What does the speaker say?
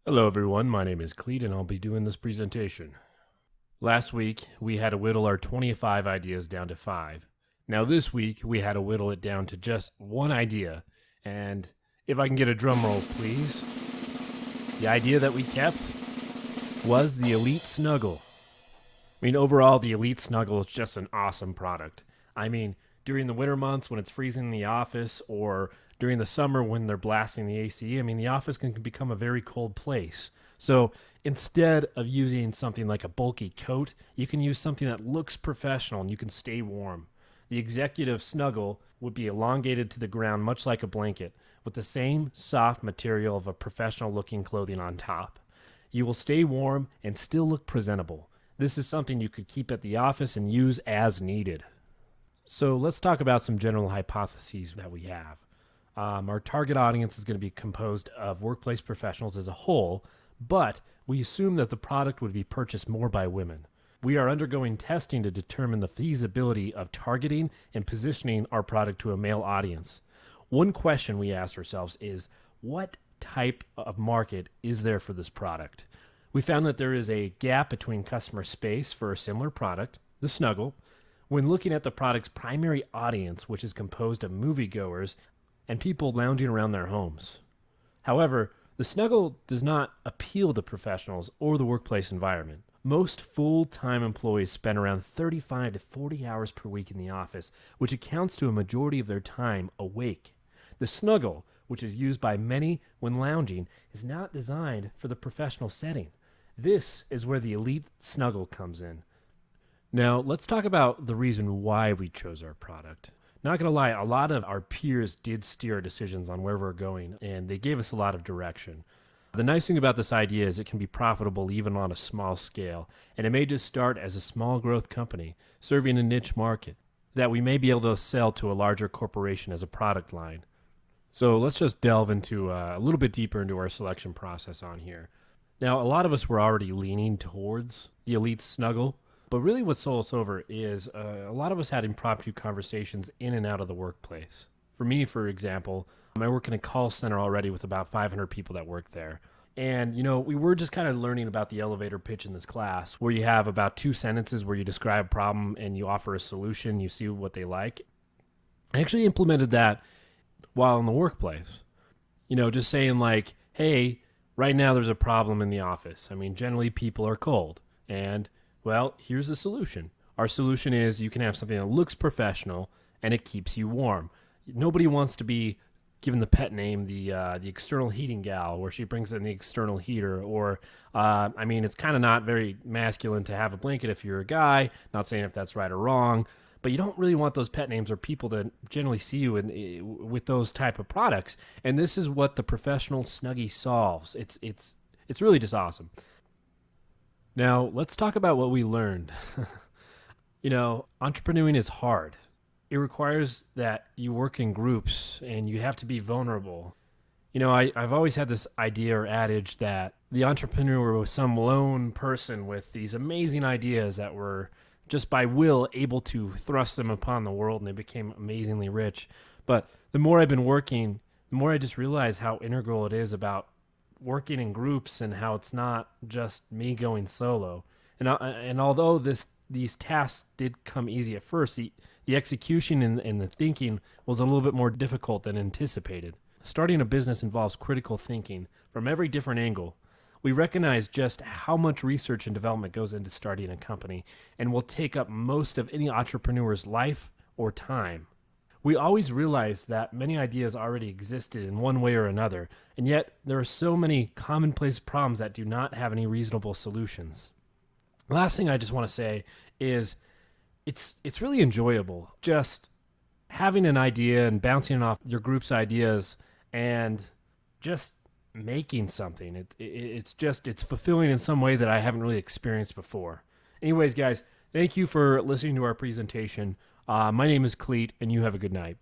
Hello everyone, my name is Cleet and I'll be doing this presentation. Last week, we had to whittle our 25 ideas down to 5. Now this week, we had to whittle it down to just one idea. And if I can get a drum roll, please. The idea that we kept was the Elite Snuggle. Overall, the Elite Snuggle is just an awesome product. During the winter months when it's freezing in the office or during the summer when they're blasting the AC, the office can become a very cold place. So instead of using something like a bulky coat, you can use something that looks professional and you can stay warm. The Executive Snuggle would be elongated to the ground much like a blanket, with the same soft material of a professional looking clothing on top. You will stay warm and still look presentable. This is something you could keep at the office and use as needed. So let's talk about some general hypotheses that we have. Our target audience is going to be composed of workplace professionals as a whole, but we assume that the product would be purchased more by women. We are undergoing testing to determine the feasibility of targeting and positioning our product to a male audience. One question we asked ourselves is, what type of market is there for this product? We found that there is a gap between customer space for a similar product, the Snuggle, when looking at the product's primary audience, which is composed of moviegoers and people lounging around their homes. However, the Snuggle does not appeal to professionals or the workplace environment. Most full-time employees spend around 35 to 40 hours per week in the office, which accounts to a majority of their time awake. The Snuggle, which is used by many when lounging, is not designed for the professional setting. This is where the Elite Snuggle comes in. Now, let's talk about the reason why we chose our product. Not going to lie, a lot of our peers did steer our decisions on where we're going, and they gave us a lot of direction. The nice thing about this idea is it can be profitable even on a small scale, and it may just start as a small growth company serving a niche market that we may be able to sell to a larger corporation as a product line. So let's just delve into a little bit deeper into our selection process on here. Now, a lot of us were already leaning towards the Elite Snuggle, but really what sold us over is a lot of us had impromptu conversations in and out of the workplace. For me, for example, I work in a call center already with about 500 people that work there. And, we were just kind of learning about the elevator pitch in this class where you have about 2 sentences where you describe a problem and you offer a solution, you see what they like. I actually implemented that while in the workplace. Just saying like, hey, right now there's a problem in the office. Generally people are cold. And, well, here's the solution. Our solution is you can have something that looks professional and it keeps you warm. Nobody wants to be given the pet name the external heating gal, where she brings in the external heater. Or, it's kind of not very masculine to have a blanket if you're a guy. Not saying if that's right or wrong, but you don't really want those pet names or people to generally see you with those type of products. And this is what the professional Snuggie solves. It's really just awesome. Now, let's talk about what we learned. Entrepreneuring is hard. It requires that you work in groups and you have to be vulnerable. I've always had this idea or adage that the entrepreneur was some lone person with these amazing ideas that were just by will able to thrust them upon the world, and they became amazingly rich. But the more I've been working, the more I just realize how integral it is about working in groups and how it's not just me going solo. And although these tasks did come easy at first, the execution and the thinking was a little bit more difficult than anticipated. Starting a business involves critical thinking from every different angle. We recognize just how much research and development goes into starting a company and will take up most of any entrepreneur's life or time. We always realize that many ideas already existed in one way or another, and yet there are so many commonplace problems that do not have any reasonable solutions. Last thing I just want to say is it's really enjoyable just having an idea and bouncing off your group's ideas and just making something. It's fulfilling in some way that I haven't really experienced before. Anyways, guys, thank you for listening to our presentation. My name is Cleet, and you have a good night.